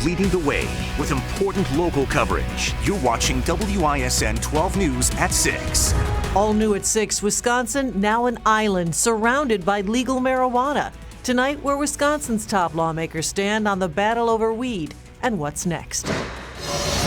leading the way with important local coverage. You're watching WISN 12 News at 6. All new at 6, Wisconsin, now an island surrounded by legal marijuana. Tonight, where Wisconsin's top lawmakers stand on the battle over weed and what's next.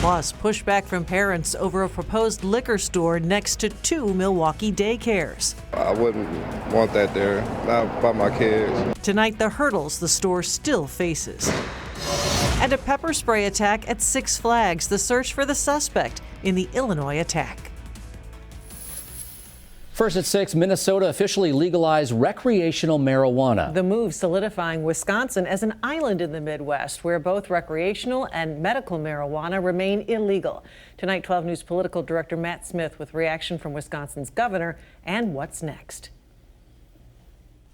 Plus, pushback from parents over a proposed liquor store next to 2 Milwaukee daycares. I wouldn't want that there, not by my kids. Tonight, the hurdles the store still faces. And a pepper spray attack at Six Flags, the search for the suspect in the Illinois attack. First at 6, Minnesota officially legalized recreational marijuana. The move solidifying Wisconsin as an island in the Midwest where both recreational and medical marijuana remain illegal. Tonight, 12 News political director Matt Smith with reaction from Wisconsin's governor and what's next.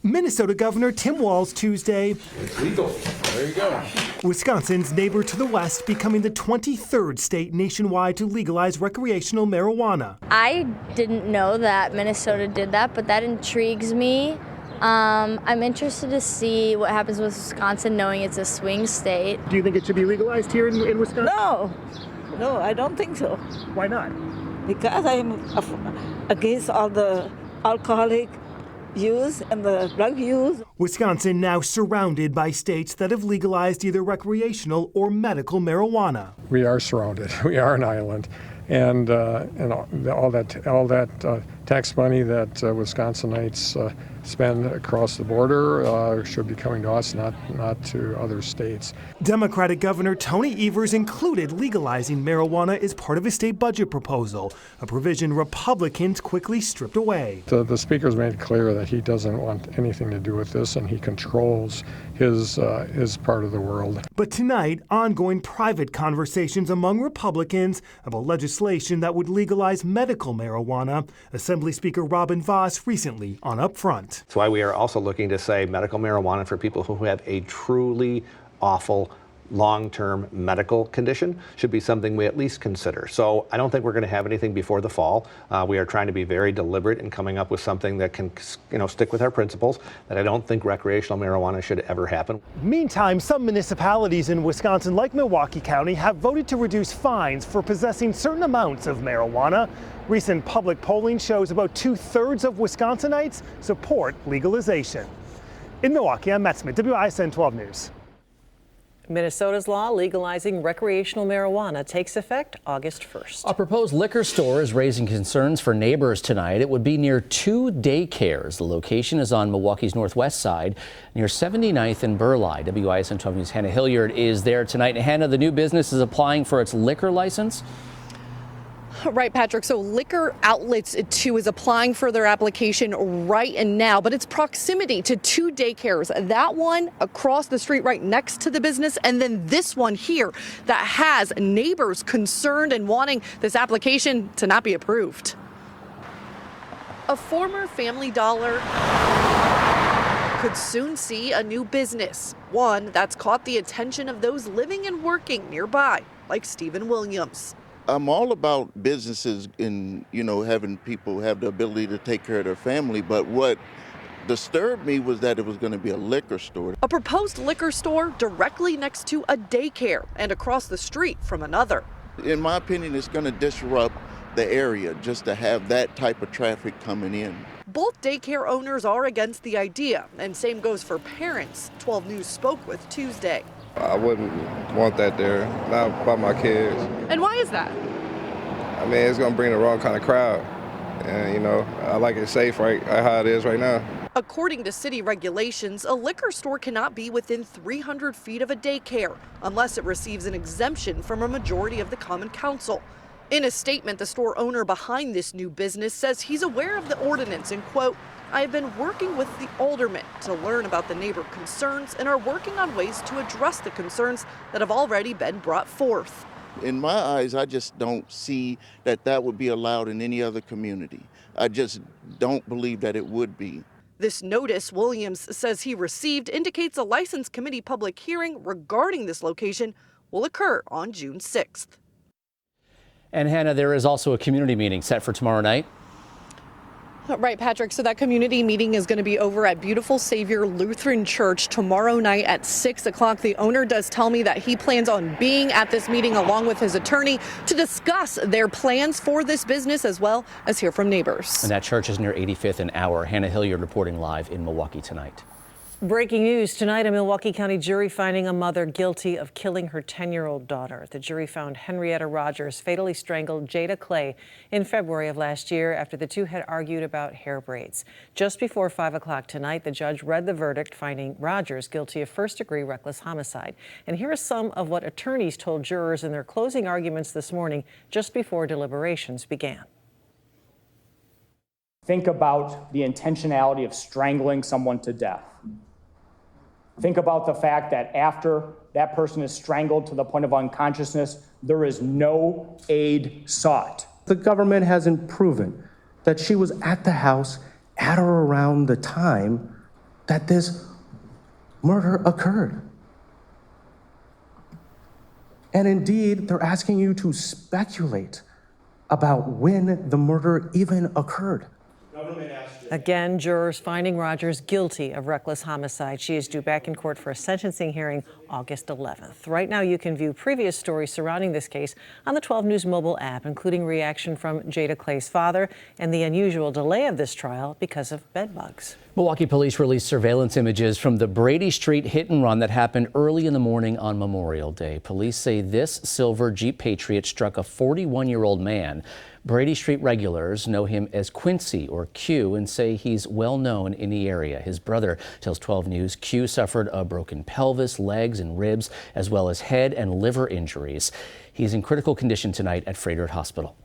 Minnesota Governor Tim Walz Tuesday. It's legal. There you go. Wisconsin's neighbor to the west becoming the 23rd state nationwide to legalize recreational marijuana. I didn't know that Minnesota did that, but that intrigues me. I'm interested to see what happens with Wisconsin, knowing it's a swing state. Do you think it should be legalized here in Wisconsin? No, I don't think so. Why not? Because I'm against all the alcoholic use and the drug use. Wisconsin now surrounded by states that have legalized either recreational or medical marijuana. We are surrounded. We are an island, and all that tax money that Wisconsinites spend across the border should be coming to us, not to other states. Democratic Governor Tony Evers included legalizing marijuana as part of his state budget proposal, a provision Republicans quickly stripped away. The speaker's made clear that he doesn't want anything to do with this, and he controls his part of the world. But tonight, ongoing private conversations among Republicans about legislation that would legalize medical marijuana. Assembly Speaker Robin Vos recently on Upfront. That's why we are also looking to say medical marijuana for people who have a truly awful long-term medical condition should be something we at least consider. So I don't think we're going to have anything before the fall. We are trying to be very deliberate in coming up with something that can, stick with our principles, that I don't think recreational marijuana should ever happen. Meantime, some municipalities in Wisconsin, like Milwaukee County, have voted to reduce fines for possessing certain amounts of marijuana. Recent public polling shows about 2/3 of Wisconsinites support legalization. In Milwaukee, I'm Matt Smith, WISN 12 News. Minnesota's law legalizing recreational marijuana takes effect August 1st. A proposed liquor store is raising concerns for neighbors tonight. It would be near 2 daycares. The location is on Milwaukee's northwest side, near 79th and Burleigh. WISN 12 News' Hannah Hilliard is there tonight. Hannah, the new business is applying for its liquor license. Right, Patrick. So Liquor Outlets 2 is applying for their application right now, but it's proximity to 2 daycares. That one across the street right next to the business, and then this one here that has neighbors concerned and wanting this application to not be approved. A former Family Dollar could soon see a new business, one that's caught the attention of those living and working nearby, like Stephen Williams. I'm all about businesses and, having people have the ability to take care of their family. But what disturbed me was that it was going to be a liquor store. A proposed liquor store directly next to a daycare and across the street from another. In my opinion, it's going to disrupt the area just to have that type of traffic coming in. Both daycare owners are against the idea, and same goes for parents 12 News spoke with Tuesday. I wouldn't want that there, not by my kids. And why is that? I mean, it's going to bring the wrong kind of crowd. And, I like it safe right how it is right now. According to city regulations, a liquor store cannot be within 300 feet of a daycare unless it receives an exemption from a majority of the Common Council. In a statement, the store owner behind this new business says he's aware of the ordinance and, quote, I have been working with the aldermen to learn about the neighbor concerns and are working on ways to address the concerns that have already been brought forth. In my eyes, I just don't see that would be allowed in any other community. I just don't believe that it would be. This notice Williams says he received indicates a license committee public hearing regarding this location will occur on June 6th. And Hannah, there is also a community meeting set for tomorrow night. Right, Patrick. So that community meeting is going to be over at Beautiful Savior Lutheran Church tomorrow night at 6 o'clock. The owner does tell me that he plans on being at this meeting along with his attorney to discuss their plans for this business as well as hear from neighbors. And that church is near 85th and Hour. Hannah Hilliard reporting live in Milwaukee tonight. Breaking news tonight, a Milwaukee County jury finding a mother guilty of killing her 10-year-old daughter. The jury found Henrietta Rogers fatally strangled Jada Clay in February of last year after the two had argued about hair braids. Just before 5 o'clock tonight, the judge read the verdict, finding Rogers guilty of first-degree reckless homicide. And here is some of what attorneys told jurors in their closing arguments this morning, just before deliberations began. Think about the intentionality of strangling someone to death. Think about the fact that after that person is strangled to the point of unconsciousness, there is no aid sought. The government hasn't proven that she was at the house at or around the time that this murder occurred. And indeed, they're asking you to speculate about when the murder even occurred. Again, jurors finding Rogers guilty of reckless homicide. She is due back in court for a sentencing hearing August 11th. Right now, you can view previous stories surrounding this case on the 12 News mobile app, including reaction from Jada Clay's father and the unusual delay of this trial because of bed bugs. Milwaukee police released surveillance images from the Brady St hit and run that happened early in the morning on Memorial Day. Police say this silver Jeep Patriot struck a 41-year-old man. Brady St regulars know him as Quincy, or Q, and say he's well known in the area. His brother tells 12 News Q suffered a broken pelvis, legs, and ribs, as well as head and liver injuries. He's in critical condition tonight at Frederick Hospital.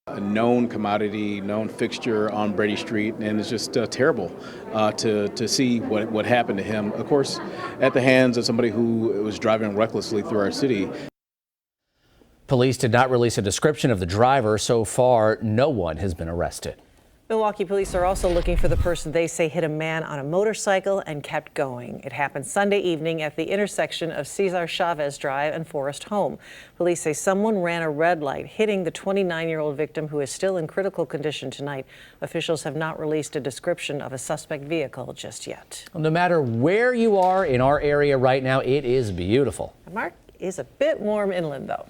A known commodity, known fixture on Brady Street, and it's just terrible to see what happened to him. Of course, at the hands of somebody who was driving recklessly through our city. Police did not release a description of the driver. So far, no one has been arrested. Milwaukee police are also looking for the person they say hit a man on a motorcycle and kept going. It happened Sunday evening at the intersection of Cesar Chavez Drive and Forest Home. Police say someone ran a red light, hitting the 29-year-old victim, who is still in critical condition tonight. Officials have not released a description of a suspect vehicle just yet. Well, no matter where you are in our area right now, it is beautiful. Mark, is a bit warm inland, though.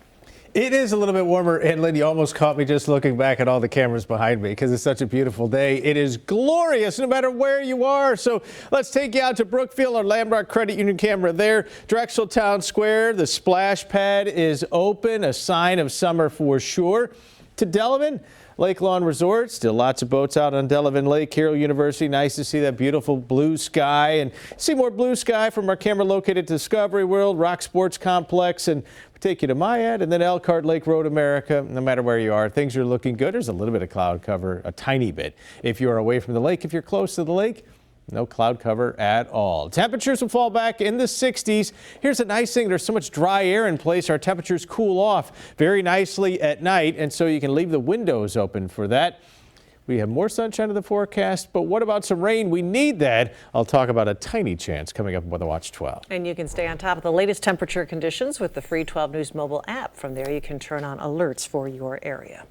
It is a little bit warmer inland. You almost caught me just looking back at all the cameras behind me because it's such a beautiful day. It is glorious no matter where you are. So let's take you out to Brookfield, our Landmark Credit Union camera there. Drexel Town Square, the splash pad is open, a sign of summer for sure. To Delavan, Lake Lawn Resort, still lots of boats out on Delavan Lake. Carroll University, nice to see that beautiful blue sky and see more blue sky from our camera located at Discovery World, Rock Sports Complex, and we take you to Myad and then Elkhart Lake Road, America. No matter where you are, things are looking good. There's a little bit of cloud cover, a tiny bit. If you're away from the lake, if you're close to the lake, no cloud cover at all. Temperatures will fall back in the 60s. Here's a nice thing. There's so much dry air in place. Our temperatures cool off very nicely at night, and so you can leave the windows open for that. We have more sunshine in the forecast, but what about some rain? We need that. I'll talk about a tiny chance coming up on Weather Watch 12. And you can stay on top of the latest temperature conditions with the free 12 News mobile app. From there, you can turn on alerts for your area.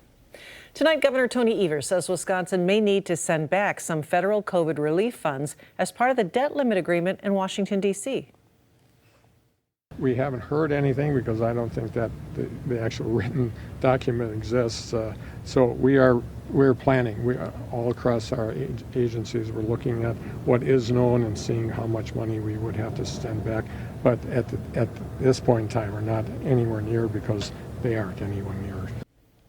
Tonight, Governor Tony Evers says Wisconsin may need to send back some federal COVID relief funds as part of the debt limit agreement in Washington, D.C. We haven't heard anything because I don't think that the actual written document exists. So we're planning. We are all across our agencies. We're looking at what is known and seeing how much money we would have to send back. But at this point in time, we're not anywhere near because they aren't anywhere near.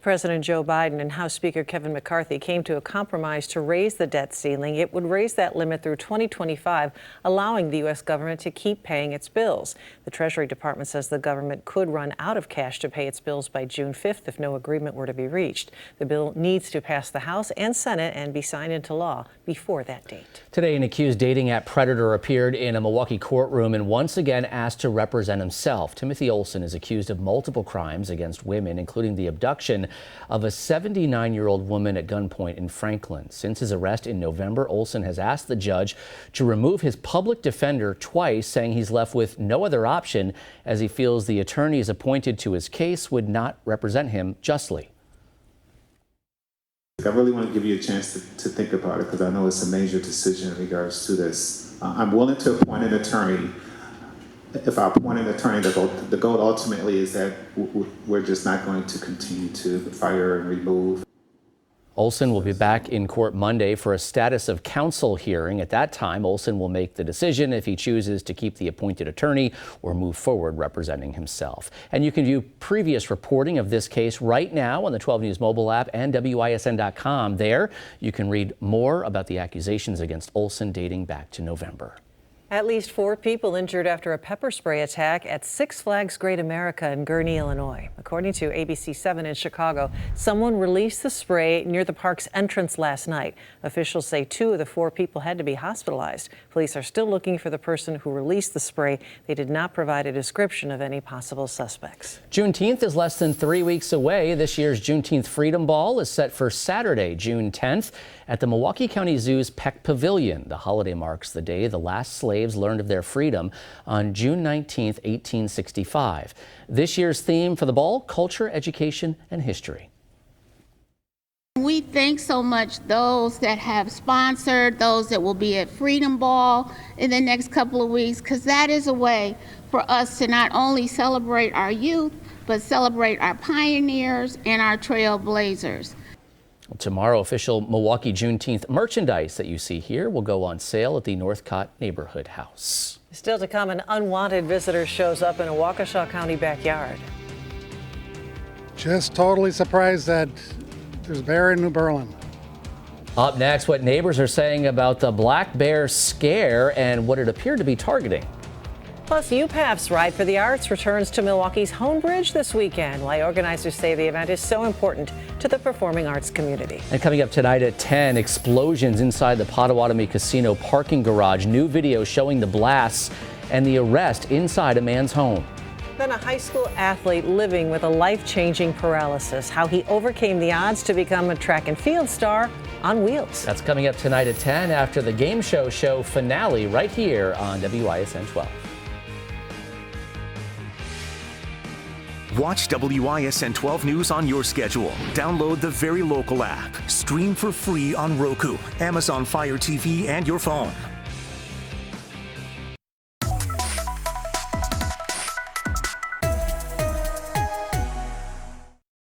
President Joe Biden and House Speaker Kevin McCarthy came to a compromise to raise the debt ceiling. It would raise that limit through 2025, allowing the U.S. government to keep paying its bills. The Treasury Department says the government could run out of cash to pay its bills by June 5th if no agreement were to be reached. The bill needs to pass the House and Senate and be signed into law before that date. Today, an accused dating app predator appeared in a Milwaukee courtroom and once again asked to represent himself. Timothy Olson is accused of multiple crimes against women, including the abduction of a 79-year-old woman at gunpoint in Franklin. Since his arrest in November, Olson has asked the judge to remove his public defender twice, saying he's left with no other option as he feels the attorneys appointed to his case would not represent him justly. I really want to give you a chance to think about it because I know it's a major decision in regards to this. I'm willing to appoint an attorney. If I appoint an attorney, the goal ultimately is that we're just not going to continue to fire and remove. Olson will be back in court Monday for a status of counsel hearing. At that time, Olson will make the decision if he chooses to keep the appointed attorney or move forward representing himself. And you can view previous reporting of this case right now on the 12 News mobile app and WISN.com. There, you can read more about the accusations against Olson dating back to November. At least 4 people injured after a pepper spray attack at Six Flags Great America in Gurnee, Illinois. According to ABC 7 in Chicago, someone released the spray near the park's entrance last night. Officials say 2 of the 4 people had to be hospitalized. Police are still looking for the person who released the spray. They did not provide a description of any possible suspects. Juneteenth is less than 3 weeks away. This year's Juneteenth Freedom Ball is set for Saturday, June 10th at the Milwaukee County Zoo's Peck Pavilion. The holiday marks the day the last slaves learned of their freedom on June 19, 1865. This year's theme for the ball, culture, education, and history. We thank so much those that have sponsored, those that will be at Freedom Ball in the next couple of weeks, because that is a way for us to not only celebrate our youth, but celebrate our pioneers and our trailblazers. Tomorrow, official Milwaukee Juneteenth merchandise that you see here will go on sale at the Northcott Neighborhood House. Still to come, an unwanted visitor shows up in a Waukesha County backyard. Just totally surprised that there's bear in New Berlin. Up next, what neighbors are saying about the black bear scare and what it appeared to be targeting. Plus, UPAF's Ride for the Arts returns to Milwaukee's Homebridge this weekend, why organizers say the event is so important to the performing arts community. And coming up tonight at 10, explosions inside the Potawatomi Casino parking garage. New video showing the blasts and the arrest inside a man's home. Then a high school athlete living with a life-changing paralysis, how he overcame the odds to become a track and field star on wheels. That's coming up tonight at 10 after the game show finale right here on WISN 12. Watch WISN 12 News on your schedule. Download the Very Local app. Stream for free on Roku, Amazon Fire TV, and your phone.